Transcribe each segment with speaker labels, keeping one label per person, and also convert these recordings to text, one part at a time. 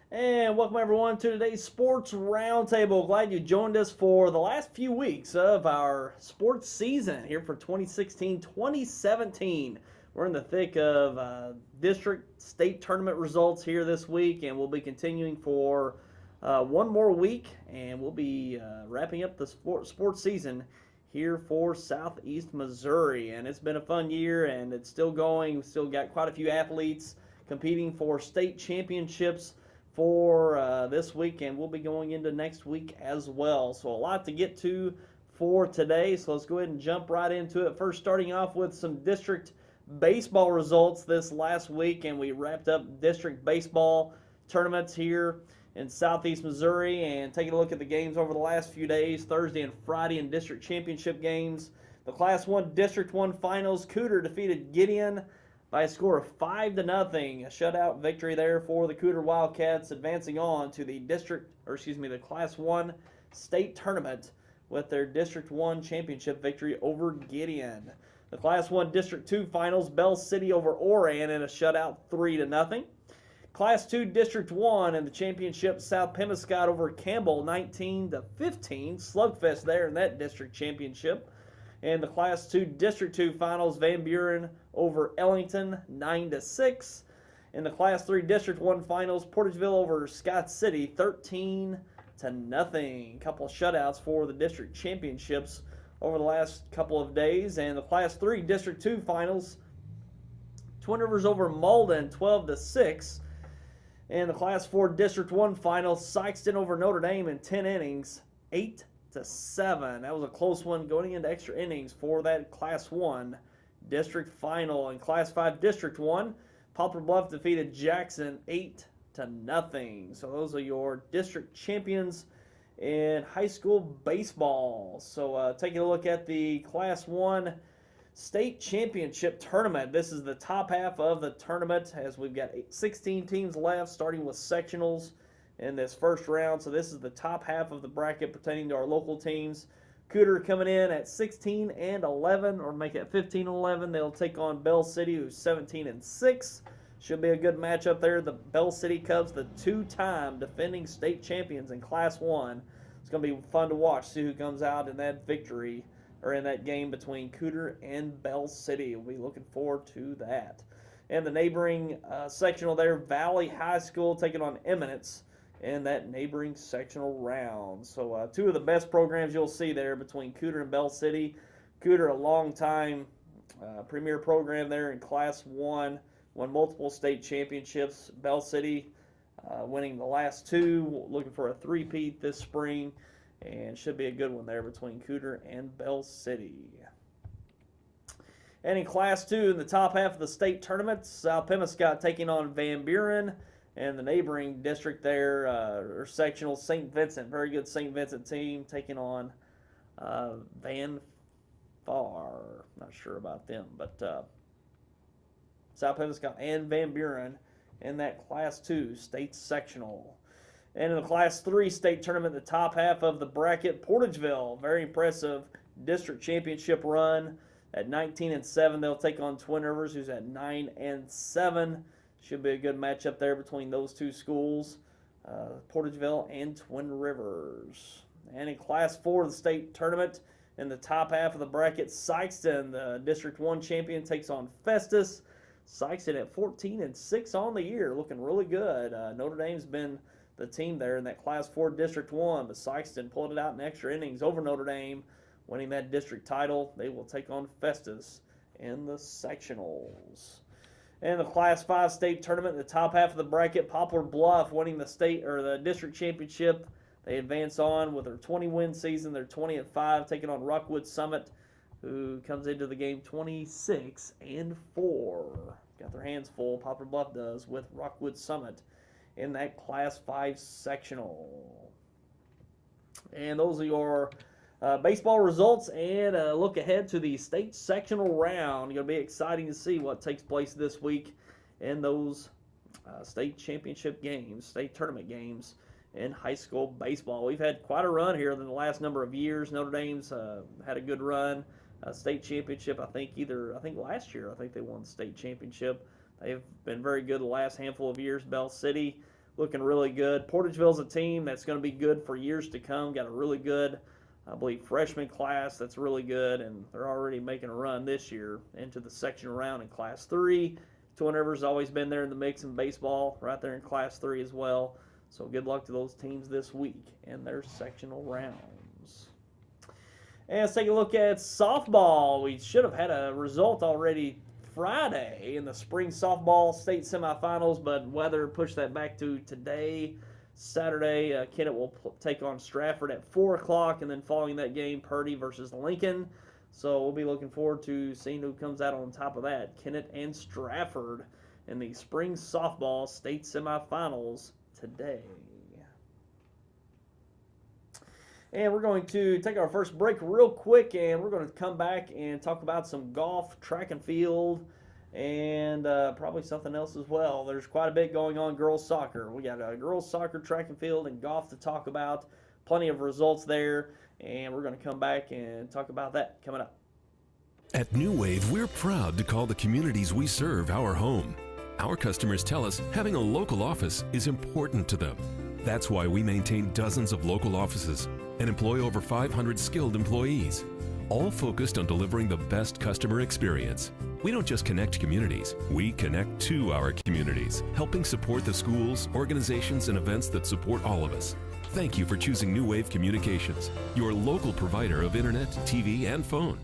Speaker 1: And welcome everyone to today's Sports Roundtable. Glad you joined us for the last few weeks of our sports season here for 2016-2017. We're in the thick of district state tournament results here this week, and we'll be continuing for one more week, and we'll be wrapping up the sports season here for Southeast Missouri. And it's been a fun year, and it's still going. We've still got quite a few athletes competing for state championships for this week, and we'll be going into next week as well. So a lot to get to for today. So let's go ahead and jump right into it. First, starting off with some district baseball results this last week, and we wrapped up district baseball tournaments here in Southeast Missouri, and taking a look at the games over the last few days, Thursday and Friday in district championship games. The Class 1 District 1 Finals, Cooter defeated Gideon by a score of 5-0. A shutout victory there for the Cooter Wildcats, advancing on to the the Class 1 state tournament with their District 1 championship victory over Gideon. The Class 1 District 2 Finals, Bell City over Oran in a shutout 3-0. Class 2 District 1 and the championship, South Pemiscot over Campbell 19-15. Slugfest there in that district championship. And the Class 2 District 2 Finals, Van Buren over Ellington 9-6. In the Class 3 District 1 Finals, Portageville over Scott City 13-0. A couple of shutouts for the district championships over the last couple of days. And the Class 3 District 2 Finals, Twin Rivers over Malden 12-6. And the Class 4 District 1 Finals, Sykeston over Notre Dame in 10 innings, 8-7. That was a close one going into extra innings for that Class 1 District Final. In Class 5 District 1, Poplar Bluff defeated Jackson 8-0. So those are your district champions in high school baseball. So taking a look at the Class 1 state championship tournament. This is the top half of the tournament, as we've got 16 teams left, starting with sectionals in this first round. So this is the top half of the bracket pertaining to our local teams. Cooter coming in at 16-11, or make it 15-11. They'll take on Bell City, who's 17-6. Should be a good matchup there. The Bell City Cubs, the two-time defending state champions in Class 1. It's going to be fun to watch, see who comes out in that victory, or in that game between Cooter and Bell City. We'll be looking forward to that. And the neighboring sectional there, Valley High School taking on Eminence in that neighboring sectional round. So two of the best programs you'll see there between Cooter and Bell City. Cooter, a long-time premier program there in Class 1, won multiple state championships. Bell City winning the last two, looking for a three-peat this spring, and should be a good one there between Cooter and Bell City. And in Class 2, in the top half of the state tournament, South Pemiscot taking on Van Buren, and the neighboring district there, or sectional, St. Vincent. Very good St. Vincent team taking on Van Far. Not sure about them, but South Pemiscot and Van Buren in that Class 2 state sectional. And in the Class 3 state tournament, the top half of the bracket, Portageville, very impressive district championship run at 19-7. They'll take on Twin Rivers, who's at 9-7. Should be a good matchup there between those two schools, Portageville and Twin Rivers. And in Class 4 of the state tournament, in the top half of the bracket, Sykeston, the District 1 champion, takes on Festus. Sykeston at 14-6 on the year, looking really good. Notre Dame's been the team there in that Class 4 District 1, but Sykeston pulled it out in extra innings over Notre Dame, winning that district title. They will take on Festus in the sectionals. And the Class 5 state tournament, in the top half of the bracket, Poplar Bluff winning the state or the district championship. They advance on with their 20-win season. They're 20-5, taking on Rockwood Summit, who comes into the game 26-4. Got their hands full, Poplar Bluff does, with Rockwood Summit in that Class 5 sectional. And those are your baseball results, and a look ahead to the state sectional round. Going to be exciting to see what takes place this week in those state championship games, state tournament games in high school baseball. We've had quite a run here in the last number of years. Notre Dame's had a good run. State championship, I think last year, I think they won the state championship. They've been very good the last handful of years. Bell City looking really good. Portageville's a team that's going to be good for years to come. Got a really good, I believe, freshman class that's really good, and they're already making a run this year into the sectional round in Class 3. Twin Rivers always been there in the mix in baseball, right there in Class 3 as well. So good luck to those teams this week in their sectional rounds. And let's take a look at softball. We should have had a result already Friday in the spring softball state semifinals, but weather pushed that back to today, Saturday. Kennett will take on Stratford at 4 o'clock, and then following that game, Purdy versus Lincoln. So we'll be looking forward to seeing who comes out on top of that. Kennett and Stratford in the spring softball state semifinals today. And we're going to take our first break real quick, and we're going to come back and talk about some golf, track and field, and probably something else as well. There's quite a bit going on girls soccer. We got girls soccer, track and field, and golf to talk about. Plenty of results there, and we're going to come back and talk about that coming up.
Speaker 2: At New Wave, we're proud to call the communities we serve our home. Our customers tell us having a local office is important to them. That's why we maintain dozens of local offices and employ over 500 skilled employees, all focused on delivering the best customer experience. We don't just connect communities, we connect to our communities, helping support the schools, organizations, and events that support all of us. Thank you for choosing New Wave Communications, your local provider of internet, TV, and phone.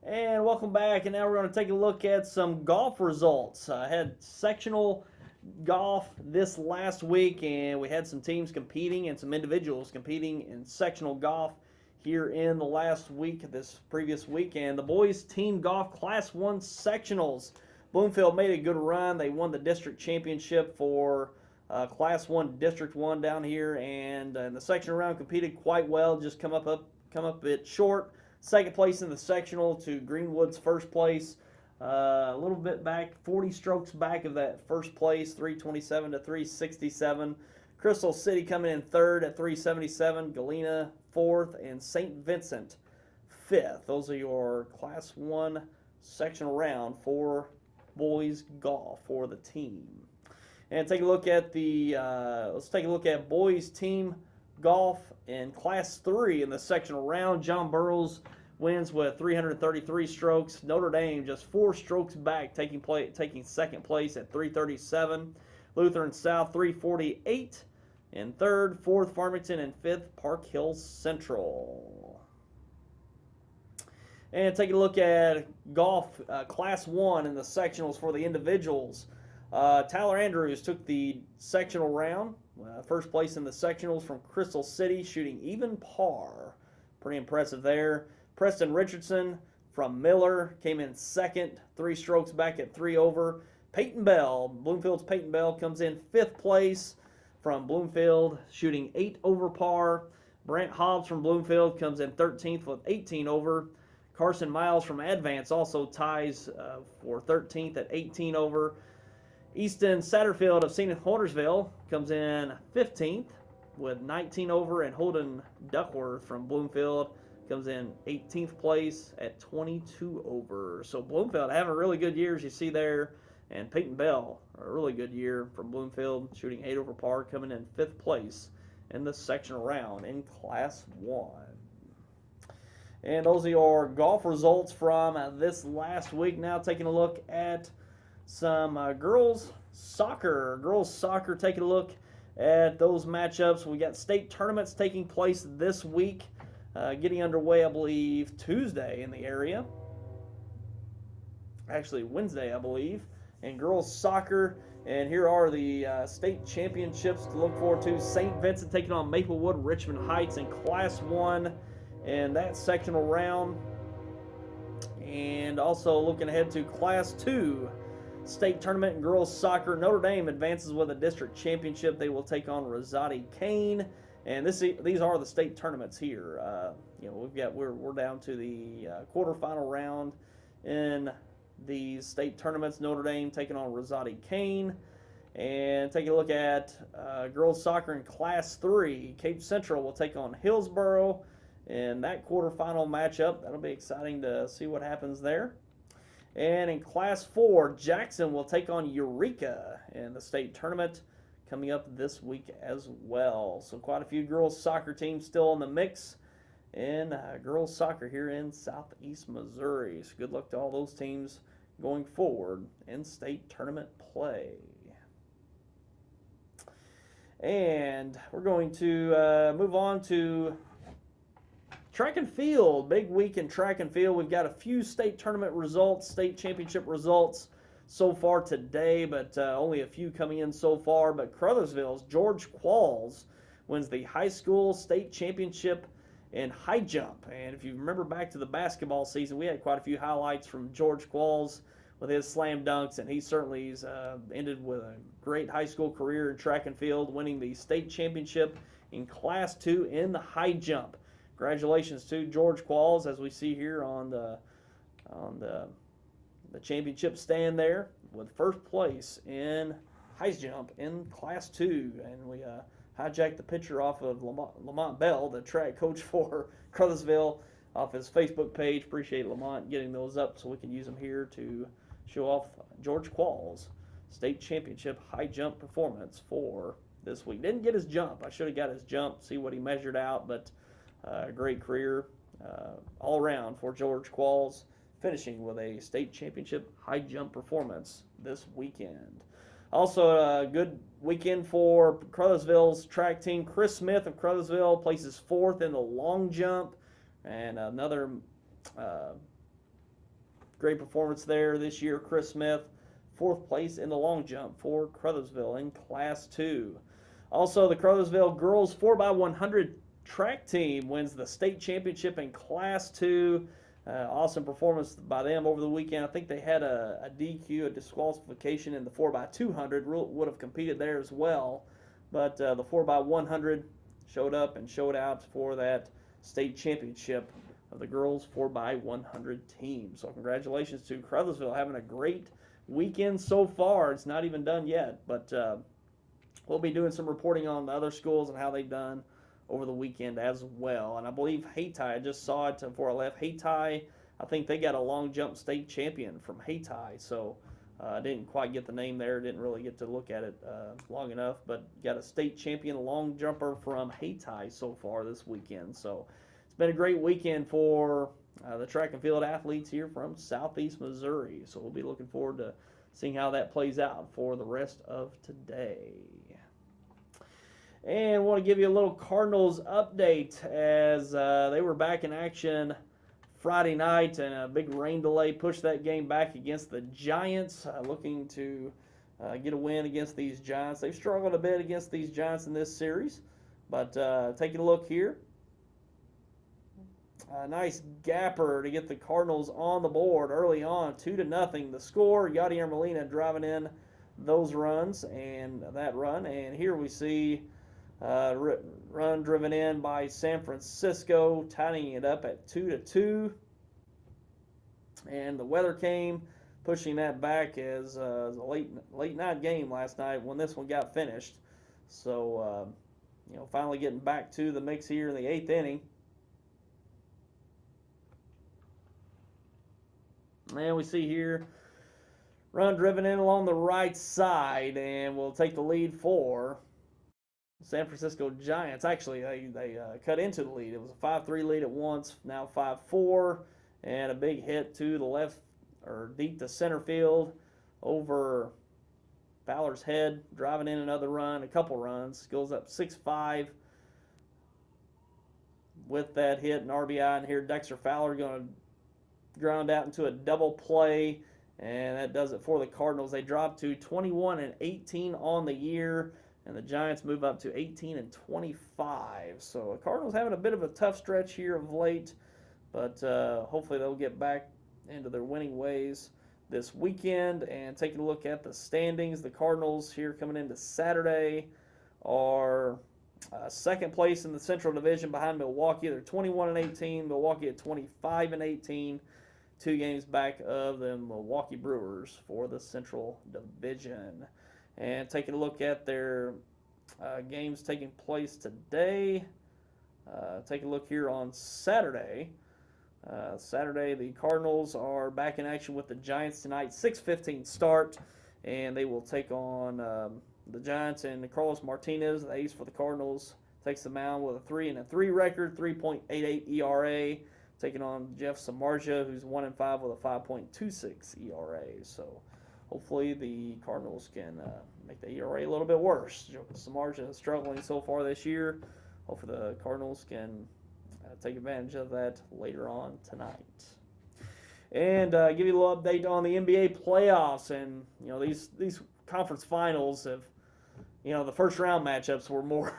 Speaker 1: And welcome back, and now we're going to take a look at some golf results. I had sectional golf this last week, and we had some teams competing and some individuals competing in sectional golf here in the last week, this previous week. And the boys team golf Class 1 sectionals. Bloomfield made a good run. They won the district championship for Class 1 District 1 down here, and in the sectional round competed quite well, just come up a bit short. Second place in the sectional to Greenwood's first place. A little bit back, 40 strokes back of that first place, 327 to 367. Crystal City coming in third at 377. Galena fourth, and St. Vincent fifth. Those are your Class 1 sectional round for boys golf for the team. And take a look at the let's take a look at boys team golf in Class 3 in the sectional round. John Burroughs wins with 333 strokes. Notre Dame just 4 strokes back, taking second place at 337. Lutheran South 348 in third. Fourth, Farmington, and fifth, Park Hills Central. And taking a look at golf Class 1 in the sectionals for the individuals. Tyler Andrews took the sectional round. First place in the sectionals from Crystal City, shooting even par. Pretty impressive there. Preston Richardson from Miller came in second, 3 strokes back at 3 over. Peyton Bell, Bloomfield's Peyton Bell, comes in fifth place from Bloomfield, shooting 8 over par. Brant Hobbs from Bloomfield comes in 13th with 18 over. Carson Miles from Advance also ties for 13th at 18 over. Easton Satterfield of St. Huntersville comes in 15th with 19 over, and Holden Duckworth from Bloomfield comes in 18th place at 22 over. So Bloomfield having a really good year, as you see there, and Peyton Bell, a really good year from Bloomfield, shooting 8 over par, coming in 5th place in the sectional round in Class 1. And those are your golf results from this last week. Now taking a look at some girls soccer. Girls soccer, taking a look at those matchups. We got state tournaments taking place this week, getting underway, I believe, Tuesday in the area. Actually, Wednesday, I believe. And girls soccer, and here are the state championships to look forward to. St. Vincent taking on Maplewood Richmond Heights in Class 1 in that sectional round. And also looking ahead to Class 2 state tournament in girls soccer. Notre Dame advances with a district championship. They will take on Rosati Kane, and these are the state tournaments here. We're down to the quarterfinal round in these state tournaments. Notre Dame taking on Rosati Kane, and taking a look at girls soccer in Class 3. Cape Central will take on Hillsboro, in that quarterfinal matchup. That'll be exciting to see what happens there. And in Class 4, Jackson will take on Eureka in the state tournament coming up this week as well. So quite a few girls soccer teams still in the mix in girls soccer here in Southeast Missouri. So good luck to all those teams going forward in state tournament play. And we're going to move on to track and field. Big week in track and field. We've got a few state tournament results, state championship results so far today, but only a few coming in so far. But Caruthersville's George QUALLS wins the high school state championship in high jump. And if you remember back to the basketball season, we had quite a few highlights from George QUALLS with his slam dunks, and he certainly's ended with a great high school career in track and field, winning the state championship in Class 2 in the high jump. Congratulations to George QUALLS, as we see here on the championship stand there, with first place in high jump in Class 2. And we hijacked the picture off of Lamont Bell, the track coach for Caruthersville, off his Facebook page. Appreciate Lamont getting those up so we can use them here to show off George QUALLS' state championship high jump performance for this week. Didn't get his jump. I should have got his jump, see what he measured out, but great career all around for George QUALLS, finishing with a state championship high jump performance this weekend. Also, a good weekend for Caruthersville's track team. Chris Smith of Caruthersville places fourth in the long jump, and another great performance there this year. Chris Smith, fourth place in the long jump for Caruthersville in Class 2. Also, the Caruthersville girls 4x100 track team wins the state championship in Class 2. Awesome performance by them over the weekend. I think they had a DQ, a disqualification in the 4x200. Would have competed there as well. But the 4x100 showed up and showed out for that state championship of the girls 4x100 team. So congratulations to Caruthersville, having a great weekend so far. It's not even done yet, but we'll be doing some reporting on the other schools and how they've done over the weekend as well. And I believe Hayti, I just saw it before I left, Hayti, I think they got a long jump state champion from Hayti. So I didn't quite get the name there, didn't really get to look at it long enough, but got a state champion long jumper from Hayti so far this weekend. So it's been a great weekend for the track and field athletes here from Southeast Missouri. So we'll be looking forward to seeing how that plays out for the rest of today. And I want to give you a little Cardinals update as they were back in action Friday night, and a big rain delay pushed that game back against the Giants, looking to get a win against these Giants. They've struggled a bit against these Giants in this series, but taking a look here, a nice gapper to get the Cardinals on the board early on, 2-0. The score, Yadier Molina driving in those runs and that run, and here we see run driven in by San Francisco, tying it up at 2-2. And the weather came, pushing that back as a late night game last night when this one got finished. So, finally getting back to the mix here in the 8th inning. And we see here, run driven in along the right side, and we'll take the lead for San Francisco Giants. Actually, they cut into the lead. It was a 5-3 lead at once, now 5-4, and a big hit to the left, or deep to center field over Ballard's head, driving in another run, a couple runs, goes up 6-5 with that hit and RBI. And here Dexter Fowler going to ground out into a double play, and that does it for the Cardinals. They drop to 21-18 on the year, and the Giants move up to 18-25. So the Cardinals having a bit of a tough stretch here of late, but hopefully they'll get back into their winning ways this weekend. And taking a look at the standings, the Cardinals here coming into Saturday are second place in the Central Division behind Milwaukee. They're 21-18. Milwaukee at 25-18. 2 games back of the Milwaukee Brewers for the Central Division. And taking a look at their games taking place today, take a look here on Saturday. Saturday, the Cardinals are back in action with the Giants tonight, 6:15 start, and they will take on the Giants. And Carlos Martinez, the ace for the Cardinals, takes the mound with a 3-3 record, 3.88 ERA, taking on Jeff Samardzija, who's 1-5 with a 5.26 ERA. So hopefully the Cardinals can make the ERA a little bit worse. Samardzija is struggling so far this year. Hopefully the Cardinals can take advantage of that later on tonight. And give you a little update on the NBA playoffs. And these conference finals have, the first round matchups were more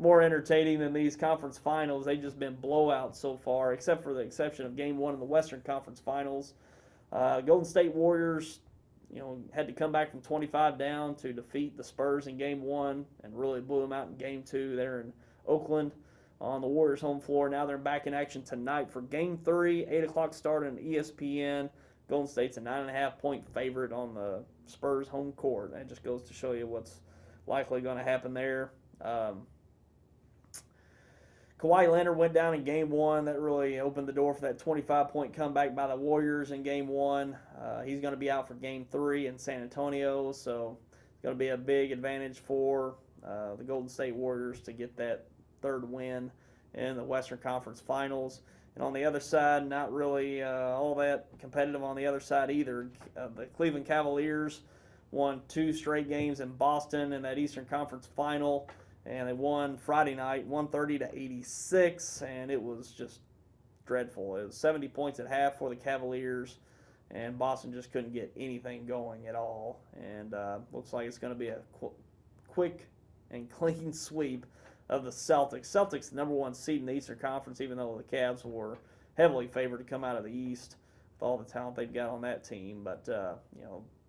Speaker 1: more entertaining than these conference finals. They've just been blowouts so far, except for the exception of Game 1 in the Western Conference Finals. Golden State Warriors, had to come back from 25 down to defeat the Spurs in Game 1 and really blew them out in Game 2 there in Oakland on the Warriors' home floor. Now they're back in action tonight for Game 3, 8 o'clock start on ESPN. Golden State's a 9.5-point favorite on the Spurs' home court. That just goes to show you what's likely going to happen there. Kawhi Leonard went down in Game 1. That really opened the door for that 25-point comeback by the Warriors in Game 1. He's going to be out for Game 3 in San Antonio, so it's going to be a big advantage for the Golden State Warriors to get that third win in the Western Conference Finals. And on the other side, not really all that competitive on the other side either. The Cleveland Cavaliers won 2 straight games in Boston in that Eastern Conference Final, and they won Friday night 130-86, and it was just dreadful. It was 70 points at half for the Cavaliers, and Boston just couldn't get anything going at all. And looks like it's going to be a quick and clean sweep of the Celtics. Celtics, the number 1 seed in the Eastern Conference, even though the Cavs were heavily favored to come out of the East with all the talent they've got on that team. But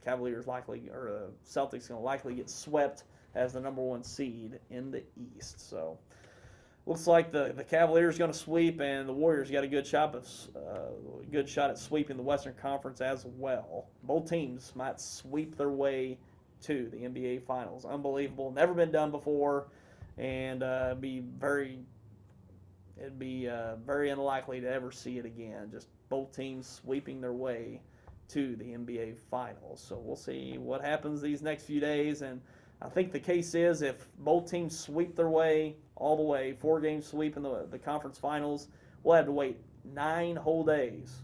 Speaker 1: Cavaliers Celtics going to likely get swept as the number 1 seed in the East. So looks like the Cavaliers going to sweep, and the Warriors got a good shot at sweeping the Western Conference as well. Both teams might sweep their way to the NBA Finals. Unbelievable, never been done before, and it'd be very unlikely to ever see it again. Just both teams sweeping their way to the NBA Finals. So we'll see what happens these next few days, and I think the case is if both teams sweep their way all the way, 4-game sweep in the conference finals, we'll have to wait 9 whole days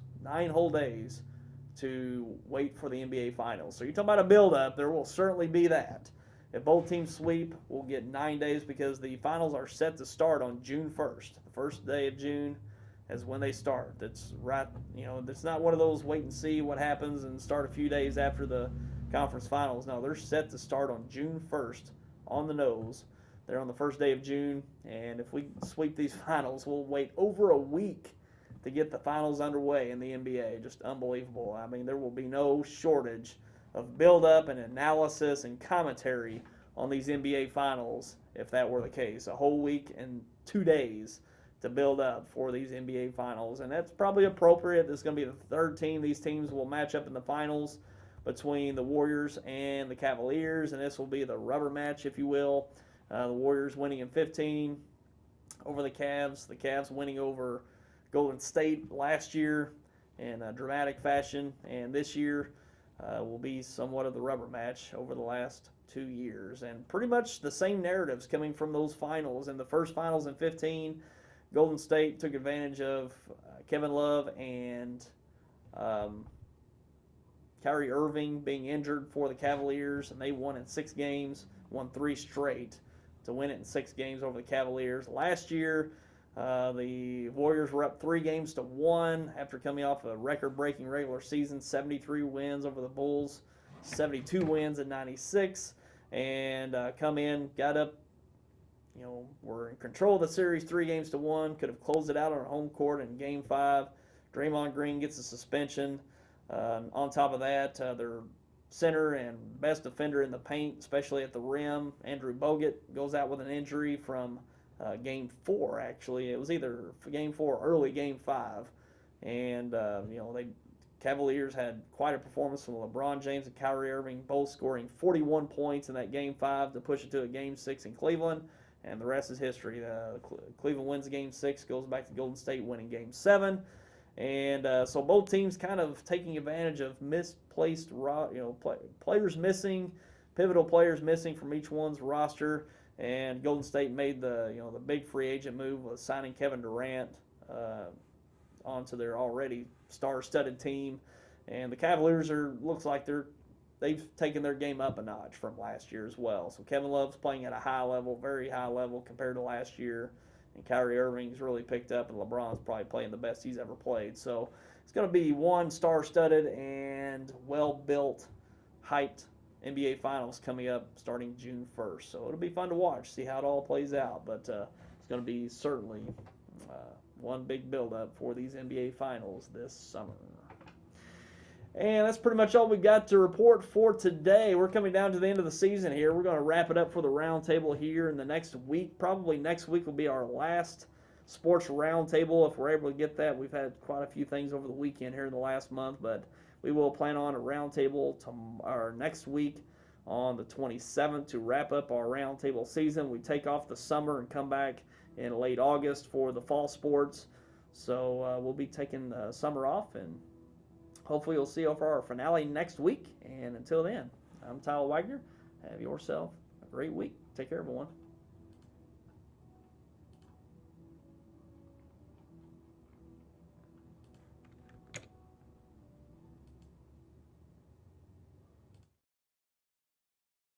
Speaker 1: to wait for the NBA Finals. So you're talking about a build-up. There will certainly be that. If both teams sweep, we'll get 9 days because the finals are set to start on June 1st. The first day of June is when they start. That's right. It's not one of those wait and see what happens and start a few days after the conference finals. No, they're set to start on June 1st on the nose. They're on the first day of June, and if we sweep these finals, we'll wait over a week to get the finals underway in the NBA. Just unbelievable. I mean, there will be no shortage of build-up and analysis and commentary on these NBA finals if that were the case. A whole week and 2 days to build up for these NBA finals, and that's probably appropriate. This is going to be the third team. These teams will match up in the finals between the Warriors and the Cavaliers, and this will be the rubber match, if you will. The Warriors winning in 15 over the Cavs winning over Golden State last year in a dramatic fashion, and this year will be somewhat of the rubber match over the last 2 years. And pretty much the same narratives coming from those finals. In the first finals in 15, Golden State took advantage of Kevin Love and Kyrie Irving being injured for the Cavaliers, and they won in 6 games, won 3 straight to win it in 6 games over the Cavaliers. Last year, the Warriors were up 3-1 after coming off a record-breaking regular season, 73 wins over the Bulls, 72 wins in 96, and come in, got up, were in control of the series 3-1, could have closed it out on home court in Game 5. Draymond Green gets a suspension. On top of that, their center and best defender in the paint, especially at the rim, Andrew Bogut, goes out with an injury from Game 4, actually. It was either Game 4 or early Game 5. And, Cavaliers had quite a performance from LeBron James and Kyrie Irving, both scoring 41 points in that Game 5 to push it to a Game 6 in Cleveland. and the rest is history. Cleveland wins Game 6, goes back to Golden State winning Game 7. And so both teams kind of taking advantage of misplaced, players missing, pivotal players missing from each one's roster. And Golden State made the big free agent move with signing Kevin Durant onto their already star-studded team. And the Cavaliers looks like they've taken their game up a notch from last year as well. So Kevin Love's playing at a high level, very high level compared to last year. And Kyrie Irving's really picked up, and LeBron's probably playing the best he's ever played. So it's going to be one star-studded and well-built, hyped NBA Finals coming up starting June 1st. So it'll be fun to watch, see how it all plays out. But it's going to be certainly one big build-up for these NBA Finals this summer. And that's pretty much all we got to report for today. We're coming down to the end of the season here. We're going to wrap it up for the roundtable here in the next week. Probably next week will be our last sports roundtable if we're able to get that. We've had quite a few things over the weekend here in the last month, but we will plan on a roundtable next week on the 27th to wrap up our roundtable season. We take off the summer and come back in late August for the fall sports. So we'll be taking summer off, and hopefully you'll see you for our finale next week. And until then, I'm Tyler Wagner. Have yourself a great week. Take care, everyone.